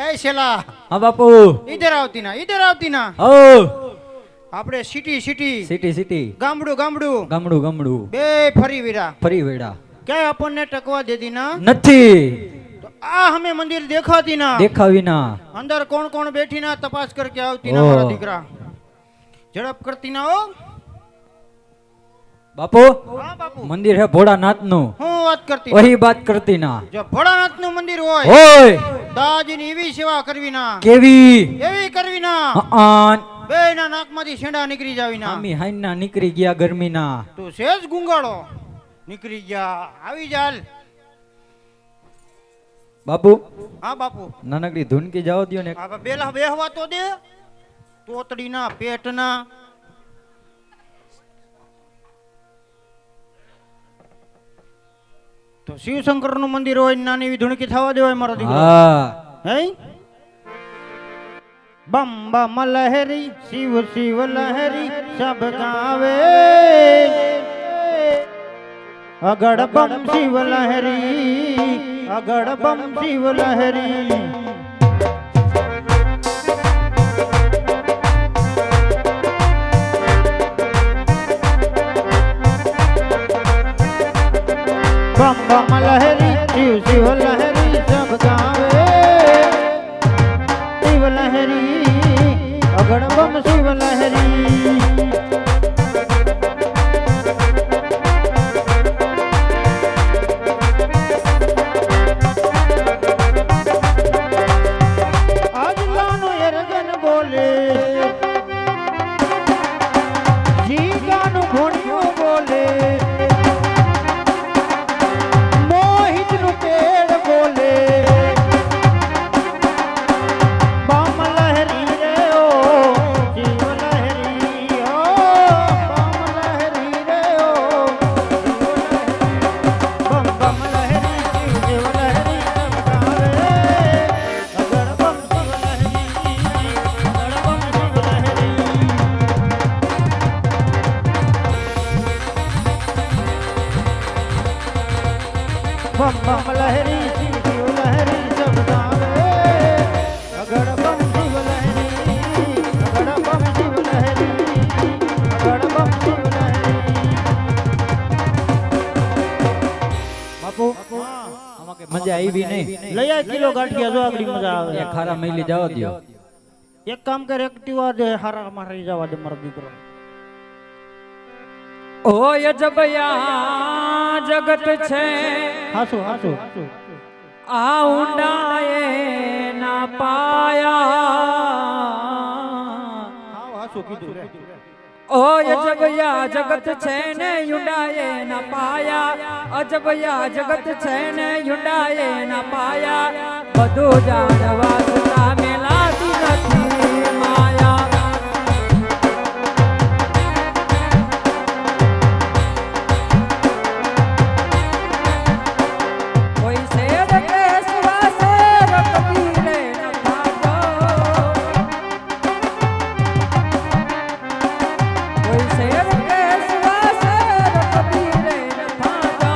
એ શેલા હા બાપુ ઈધર આવતી ના ઓ આપણે સિટી સિટી સિટી સિટી ગામડું ગામડું ગામડું ગામડું બે ફરી વીરા ફરી વેડા ક્યાંય આપણને ટકવા દેતી ના નથી તો આ હમે મંદિર દેખાતી ના દેખાવી ના અંદર કોણ કોણ બેઠી ના તપાસ કરકે આવતી ના મારા દીકરા ઝડપ કરતી ના હો બાપુ હા બાપુ મંદિર હે ભોળાનાથ નું હું વાત કરતી વહી બાત કરતી ના જો ભોળાનાથ નું મંદિર હોય ઓય દાદાજી ની એવી સેવા કરવી ના કેવી એવી કરવી ના આન બે ના નાકમાંથી છેંડા નીકળી જાવી ના આમી હાઈન ના નીકળી ગયા ગરમી ના તું સેજ ગુંગાળો નીકળી ગયા આવી જાલ બાપુ હા બાપુ નાનકડી ધૂનકી જાવ દયો ને આ બેલા બેહવા તો દે તોતડી ના પેટ ના તો શિવશંકર નું મંદિર હોય નાની એવી ધૂણકી થવા દેવાય મારો દીકરો હા હે બમ બમ લહેરી શિવ શિવ લહેરી સબ ગાવે અગડ બમ શિવ લહેરી અગડ બમ શિવ લહેરી बम बम लहरी शिव शिव लहरी सब गावे शिव लहरी अगड़ बम शिव लहरी आज लानो यरगन बोले जी गानो घोड़ियों बोले बम लहरी रे ओ शिव लहरी ओ बम लहरी रे ओ बम बम लहरी शिव लहरी सब गावे अगड़ बम शिव लहरी अगड़ बम शिव लहरी बम बम लहरी शिव शिव लहरी सब गावे अगड़ बम शिव लहरी अगड़ बम शिव लहरी अगड़ बम शिव लहरी બાપુ આમાં કે મજા આવી નહીં લઈ આ કિલો ગાંઠિયા જો આગળ મજા આવે એ ખારા મેલી જાવ દયો એક કામ કર એક્ટિવા દે હારા મારી જવા દે મારો દીકરો ઓય જબયા જગત છે હાસુ હાસુ આ ઊંડાએ ના પાયા હાવ હાસુ કીધું રે ઓય અજબયા જગત છે ને ઊંડાએ ના પાયા અજબયા જગત છે ને ઊંડાએ ના પાયા બધું જાણવા છતાં મેલાતી નથી માયા કોઈ શેર કે સિવા શેર કબીરે ન થાતો કોઈ શેર કે સિવા શેર કબીરે ન થાતો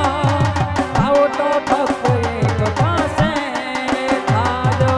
આવો તો ફક્ત એક પાસે થાજો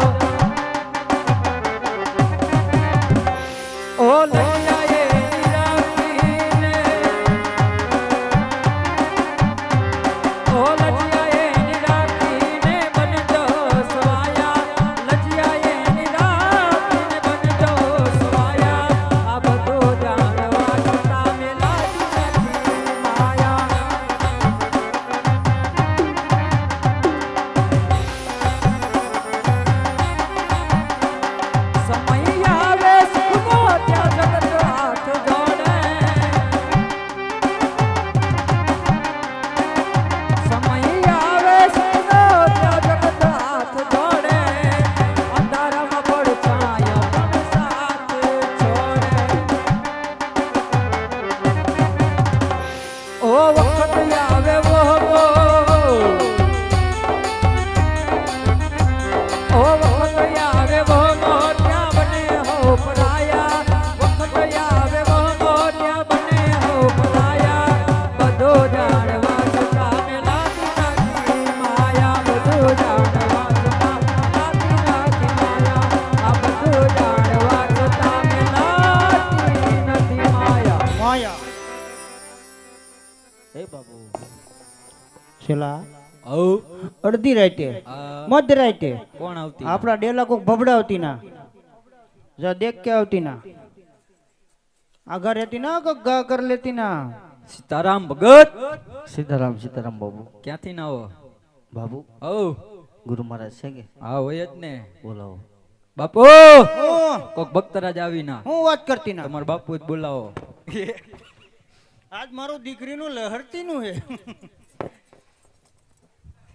છેલ્લા ઓ અડધી રાતે મધ રાતે કોણ આવતી આપણા ડેલા કોક ભબડાવતી ના જા દેખ કે આવતી ના આગળ રહેતી ના કોક ગા કર લેતી ના સીતારામ ભગત સીતારામ બાબુ ક્યાંથી ના આવો બાબુ ઓ ગુરુ મહારાજ છે કે હા હોય જ ને બોલાવો બાપુ કોક ભક્તરાજ આવી ના હું વાત કરતી ના તમારા બાપુ જ બોલાવો આજ મારું દીકરીનું લહરતી નું હે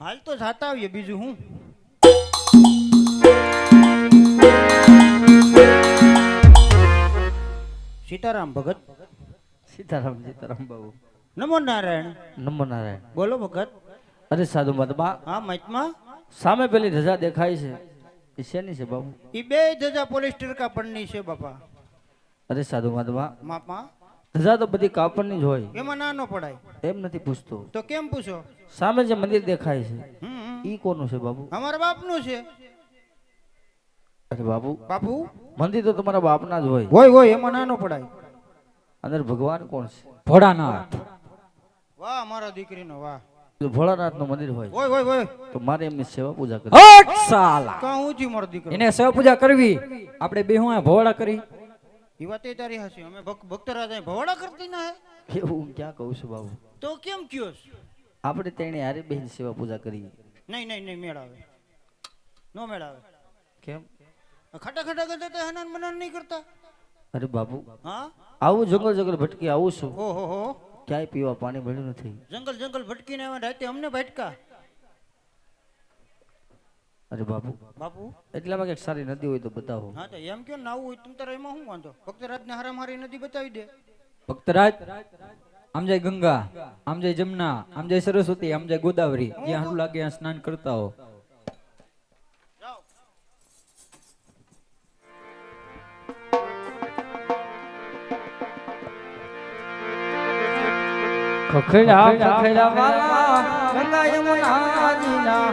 હાલ તો જાતા આવીએ બીજું હું સીતારામ ભગત સીતારામ બાબુ નમો નારાયણ નમો નારાયણ બોલો ભગત અરે સાધુ મતબા હા મચમાં સામે પેલી રજા દેખાય છે એ શેની છે બાબુ ઈ બે જજા પોલિસ્ટર કાપડની છે બાપા અરે સાધુ મતબા માપા રજા તો બધી કાપડની જ હોય એમાં ના નો પડાય એમ નથી પૂછતો તો કેમ પૂછો સામે જે મંદિર દેખાય છે હમ ઈ કોનું છે બાબુ અમારા બાપનું છે અરે બાબુ બાપુ મંદિર તો તમારા બાપના જ હોય હોય હોય એમાં ના નો પડાય અંદર ભગવાન કોણ છે ભોળાનાથ વાહ મારા દીકરીનો વાહ જો ભોળાનાથ નું મંદિર હોય હોય હોય હોય તો મારે એમની સેવા પૂજા કરી હટ સાલા કાં ઊંચી મારો દીકરો એને સેવા પૂજા કરવી આપણે બે હું ભોળા કરી ઈ વાત તારી હસી અમે ભક્તરાજ ભવાડા કરતી ના હે એવું હું ક્યાં કહું છું બાબુ તો કેમ કયો છો? આપણે તેણે હારે બેન સેવા પૂજા કરી નહીં નહીં નહીં મેળાવે નો મેળાવે કેમ ખટા ખટા કરતા તો હનાન મનાન નહીં કરતા અરે બાબુ હા આવું જંગલ ભટકી આવું છું ઓહો હો ક્યાંય પીવા પાણી મળ્યું નથી જંગલ ભટકીને આવ્યા રાતે અમને ભટકા અરે બાબુ બાપુ એટલામાં કઈક સારી નદી હોય તો બતાવો હા તો એમ કયો નાવું હોય તમે તારે એમાં શું વાંધો ભક્તરાજ ને હારામ હારી નદી બતાવી દે ભક્તરાજ આમ જાય ગંગા આમ જાય જમના આમ જાય સરસ્વતી આમ જાય ગોદાવરી જ્યાં હારું લાગે ત્યાં સ્નાન કરતા હો જાઓ ખખડા વાલા ગંગા યમુના જીના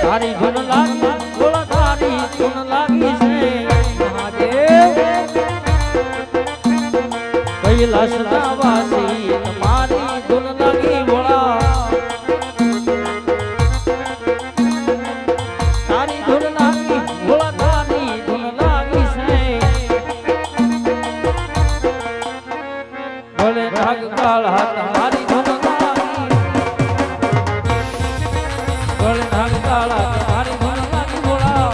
તારી ધૂન લાગી બોલા તારી ધૂન લાગી છે મહાદેવ કૈલાસ ના વાસી તમારી ધૂન લાગી બોલા તારી ધૂન લાગી બોલા તારી ધૂન લાગી છે ભલે ઢાગ કાળા તમારી ધૂન લાગી ભલે ઢાગ કાળા તમારી ધૂન લાગી બોલા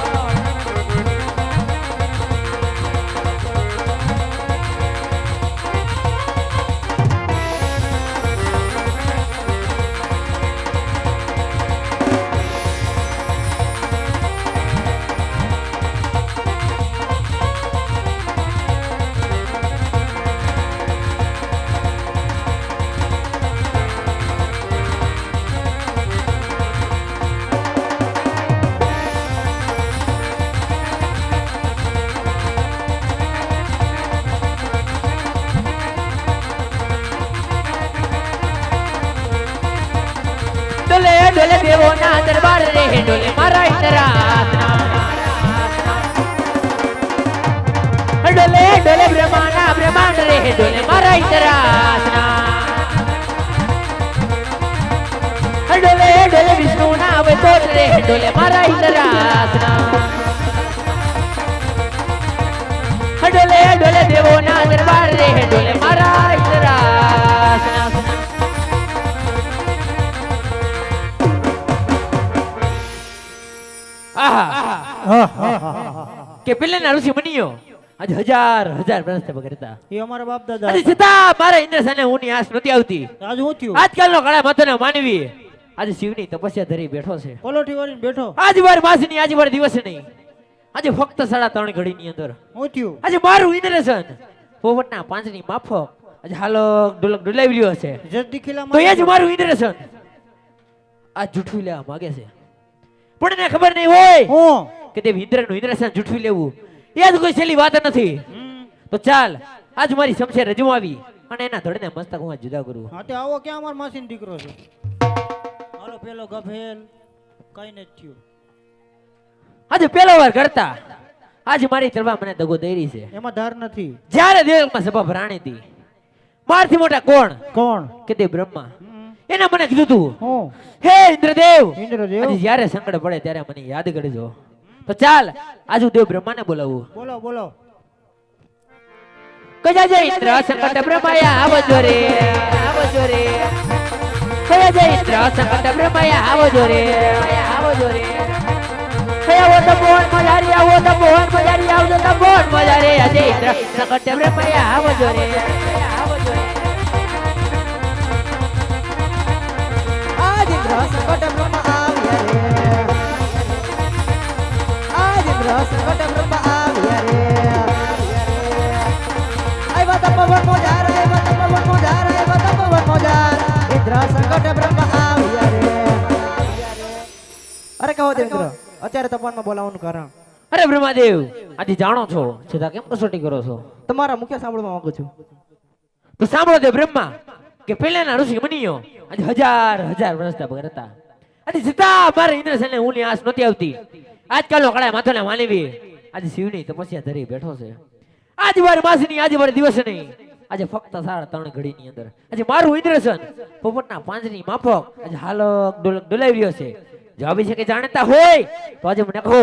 ડોલે ડોલે દેવો ના દરબાર રે ડોલે મારા ઇન્દ્રાસના ડોલે ડોલે બ્રહ્માના બ્રહ્માંડ રે ડોલે મારા ઇન્દ્રાસના ડોલે ડોલે વિષ્ણુ ના અવતાર રે ડોલે મારા ઇન્દ્રાસના ડોલે ડોલે દેવો ના દરબાર રે ડોલે મારા ઇન્દ્રાસના કે પેલા ઋષિ મુનિઓ આજે હજાર વર્ષ કરતા એ અમારા બાપ દાદા અને છતાં મારા ઇન્દ્રસને ઊની આસ નથી આવતી આજ હું થયું આજકાલનો કાળા માથાનો માનવી આજે શિવની તપસ્યા ધરી બેઠો છે પલોઠી વાળીને બેઠો આજ વાર માસની આજ વાર દિવસ નહીં આજે ફક્ત 3.5 ઘડીની અંદર હું થયું આજે મારું ઇન્દ્રસન પોવટના પાંચની માફક આજે હાલો ઢોલક ડોલાવી રહ્યો છે જલ્દી ખીલા તો એ જ મારું ઇન્દ્રસન આ જૂઠવી લેવા માંગે છે પણ એને ખબર નહીં હોય હું કે તે ઇન્દ્રનું ઇન્દ્રસન જૂઠવી લેવું એ જ કોઈ છેલ્લી વાત નથી. તો ચાલ આજ મારી શમશેર રજવાવી અને એના ધડને મસ્તક હું આજ જુદા કરું. હા તે આવો ક્યાં અમાર માસીનો દીકરો છે હાલો પેલો ગભેલ કઈ નથી થયું આજે પેલો વાર કરતા આજ મારી તલવાર મને દગો દઈ રહી છે. એમાં ધાર નથી. જ્યારે દેવમાં સભા ભરાણી હતી મારથી મોટા કોણ કોણ કે તે બ્રહ્મા એને મને કીધું તું હું હે ઇન્દ્રદેવ ઇન્દ્રદેવ આજે જ્યારે સંકટ પડે ત્યારે મને યાદ કરજો. તો ચાલ આજ હું દેવ બ્રહ્માને બોલાવું. બોલો બોલો કયા જય ઇન્દ્ર સંકટ બ્રહ્માયા આવજો રે આવજો રે કયા જય ઇન્દ્ર સંકટ બ્રહ્માયા આવજો રે આવજો રે આવો તો બોન મજારી આવો તો બોન મજારી આવજો તો બોન મજારી જય ઇન્દ્ર સંકટ બ્રહ્માયા આવજો રે આવજો રે આજ ઇન્દ્ર સંકટ બ્રહ્મ આવ્યા રે આજ ઇન્દ્ર સંકટ બ્રહ્મ આવ્યા રે આવ્યા તો પવન મોજાર આવ્યા તો પવન મોજાર આવ્યા તો પવન મોજાર ઇન્દ્ર સંકટ બ્રહ્મ આવ્યા રે અરે કહો દેવેન્દ્ર અત્યારે તપનમાં બોલાવવાનું કારણ અરે બ્રહ્માદેવ આજે જાણો છો છતાં કેમ કસોટી કરો છો? તમારા મુખ્ય સાંભળવા માંગુ છું. તો સાંભળો દે બ્રહ્મા કે પહેલાના ઋષિ મુનિઓ આજે હજાર હજાર વર્ષના ભગત હતા. આજે છતાં મારે ઇન્દ્રસેનને ઊની આસ નહોતી આવતી. આજકાલનો કળાય માથોના માનવી આજે શિવની તપસ્યા ધરી બેઠો છે. આજ વાર માસની આજે વાર દિવસ નહીં આજે ફક્ત 3.5 ઘડીની અંદર આજે મારું ઇન્દ્રસન પોપટના પાંજરની માફક આજે હાલક ડોલક ડોલાવી રહ્યો છે. જવાબી છે કે જાણતા હોય તો આજે મને કહો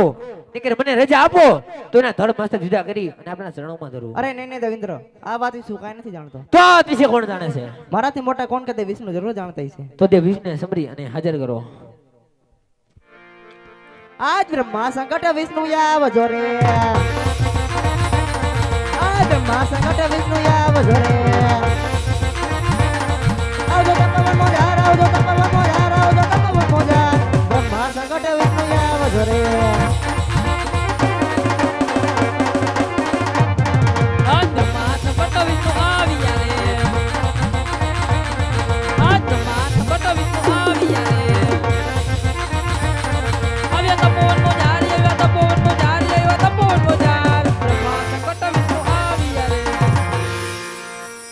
કે મને રજા આપો તો એના ધડ મસ્તક જુદા કરી અને આપણા ચરણોમાં ધરું. અરે નહીં નહીં દેવેન્દ્ર આ વાત વિશે હું કાંઈ નથી જાણતો. તો આ વિશે કોણ જાણે છે? મારાથી મોટા કોણ કે તે વિષ્ણુ જરૂર જાણતા હશે. તો તે વિષ્ણુને સમરી અને હાજર કરો. આજ બ્રહ્મા સંકટ વિષ્ણુ આવજો રે આજ બ્રહ્મા સંકટ વિષ્ણુ આવજો રે આવજો તો પવન મોજાર આવજો તો પવન મોજાર આવજો તો પવન મોજાર બ્રહ્મા સંકટ વિષ્ણુ આવજો રે આજ બ્રહ્મા સંકટ વિષ્ણુ આવ્યા રે આજ બ્રહ્મા સંકટ વિષ્ણુ આવ્યા રે આવ્યા તો પવન મોજાર આવ્યા તો પવન મોજાર આવ્યા તો પવન મોજાર બ્રહ્મા સંકટ વિષ્ણુ આવ્યા રે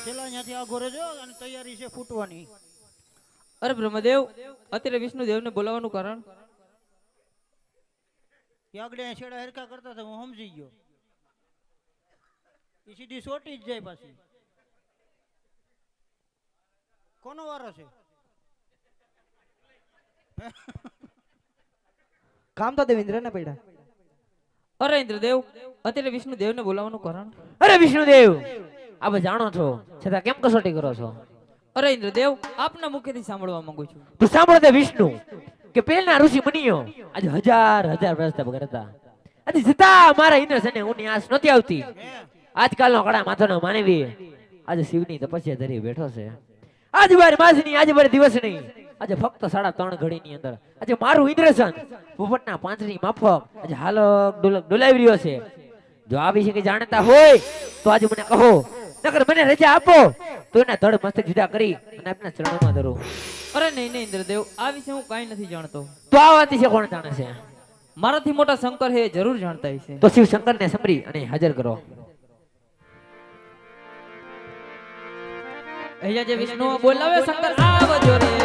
પેલા અહીંયાથી આગો રહેજો અને તૈયારી છે ફૂટવાની. અરે બ્રહ્મદેવ અત્યારે વિષ્ણુદેવને બોલાવવાનું કારણ એ આગળ અહીં છેડા હરકા કરતા હતા હું સમજી ગયો. એ સીધી સોટી જ જાય પાછી. કોનો વારો છે? કામ તો દેવેન્દ્ર ને પડ્યા. અરે ઇન્દ્રદેવ અત્યારે વિષ્ણુદેવને બોલાવવાનું કારણ અરે વિષ્ણુદેવ આપ જાણો છો છતાં કેમ કસોટી કરો છો? અરે ઇન્દ્રદેવ આપના મુખેથી સાંભળવા માંગુ છું. તો સાંભળો તે વિષ્ણુ કે પહેલા ઋષિ મુનિઓ આજે હજાર હજાર વર્ષના ભગત હતા. આજે છતાં મારા ઇન્દ્રસેનને ઊની આસ નહોતી આવતી. આજકાલનો કળા માથાનો માનવી આજે શિવની તપસ્યા ધરી બેઠો છે. આજ વાર માસની આજે વાર દિવસ નહીં આજે ફક્ત 3.5 ઘડીની અંદર આજે મારું ઇન્દ્રસન પોપટના પાંજરની માફક આજે હાલક ડોલક ડોલાવી રહ્યો છે. જો આ વિશે કે જાણતા હોય તો આજે મને કહો નકર મને રજા આપો તો એના ધડ મસ્તક જુદા કરી અને આપના ચરણોમાં ધરું. અરે નહીં નહીં ઇન્દ્રદેવ આ વિશે હું કાંઈ નથી જાણતો. તો આ વાત વિશે કોણ જાણે છે? મારાથી મોટા શંકર હે જરૂર જાણતા હશે. તો શિવ શંકરને સમરી અને હાજર કરો. અહીંયા જે વિષ્ણુ બોલાવે શંકર આવજો રે